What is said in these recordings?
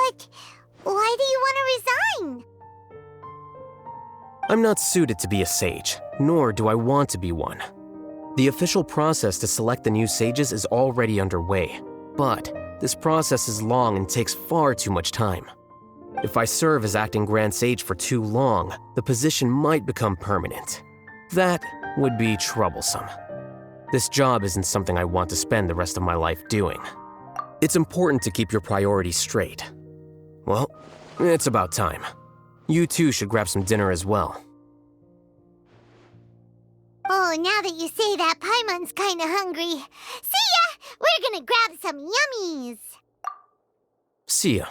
But why do you want to resign? I'm not suited to be a sage, nor do I want to be one. The official process to select the new sages is already underway, but this process is long and takes far too much time. If I serve as acting Grand Sage for too long, the position might become permanent. That would be troublesome. This job isn't something I want to spend the rest of my life doing. It's important to keep your priorities straight. Well, it's about time. You too should grab some dinner as well. Oh, now that you say that, Paimon's kinda hungry. See ya! We're gonna grab some yummies! See ya.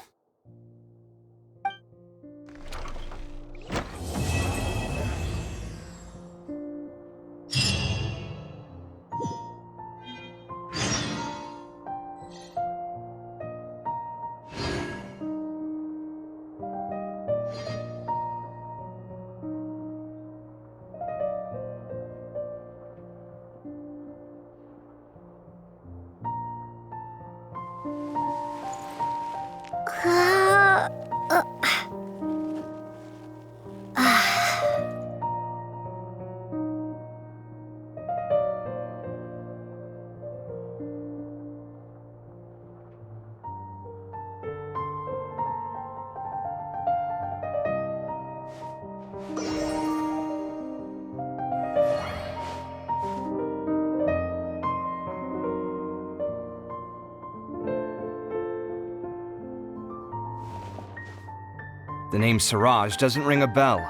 The name Siraj doesn't ring a bell.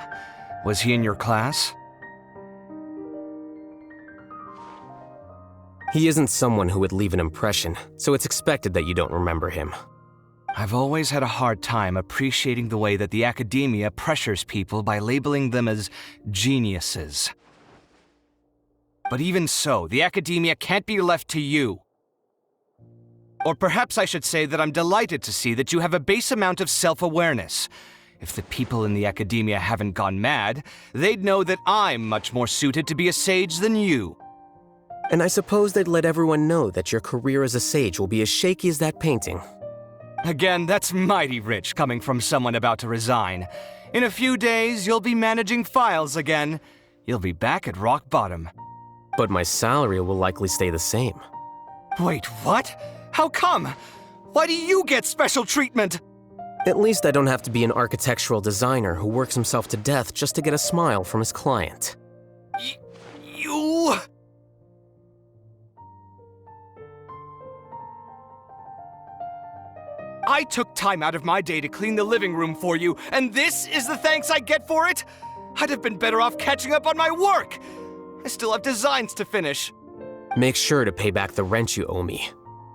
Was he in your class? He isn't someone who would leave an impression, so it's expected that you don't remember him. I've always had a hard time appreciating the way that the academia pressures people by labeling them as geniuses. But even so, the academia can't be left to you. Or perhaps I should say that I'm delighted to see that you have a base amount of self-awareness. If the people in the academia haven't gone mad, they'd know that I'm much more suited to be a sage than you. And I suppose they'd let everyone know that your career as a sage will be as shaky as that painting. Again, that's mighty rich coming from someone about to resign. In a few days, you'll be managing files again. You'll be back at rock bottom. But my salary will likely stay the same. Wait, what? How come? Why do you get special treatment? At least I don't have to be an architectural designer who works himself to death just to get a smile from his client. You... I took time out of my day to clean the living room for you, and this is the thanks I get for it? I'd have been better off catching up on my work. I still have designs to finish. Make sure to pay back the rent you owe me.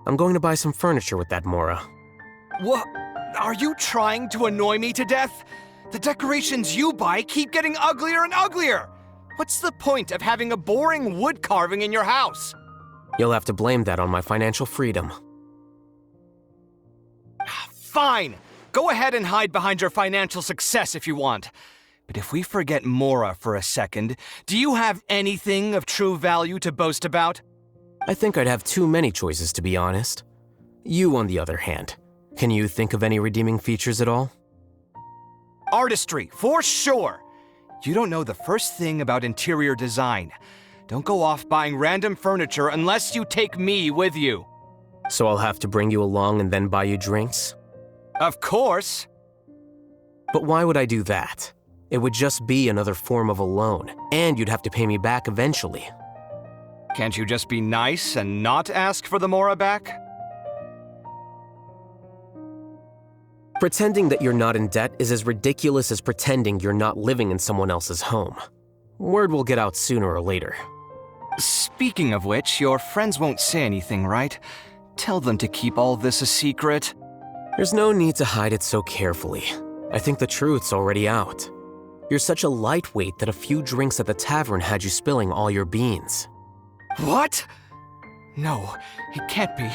I'm going to buy some furniture with that Mora. What? Are you trying to annoy me to death? The decorations you buy keep getting uglier and uglier. What's the point of having a boring wood carving in your house? You'll have to blame that on my financial freedom. Fine. Go ahead and hide behind your financial success if you want. But if we forget Mora for a second, do you have anything of true value to boast about? I think I'd have too many choices, to be honest. You, on the other hand, can you think of any redeeming features at all? Artistry, for sure. You don't know the first thing about interior design. Don't go off buying random furniture unless you take me with you. So I'll have to bring you along and then buy you drinks? Of course. But why would I do that? It would just be another form of a loan, and you'd have to pay me back eventually. Can't you just be nice and not ask for the Mora back? Pretending that you're not in debt is as ridiculous as pretending you're not living in someone else's home. Word will get out sooner or later. Speaking of which, your friends won't say anything, right? Tell them to keep all this a secret. There's no need to hide it so carefully. I think the truth's already out. You're such a lightweight that a few drinks at the tavern had you spilling all your beans. What? No, it can't be.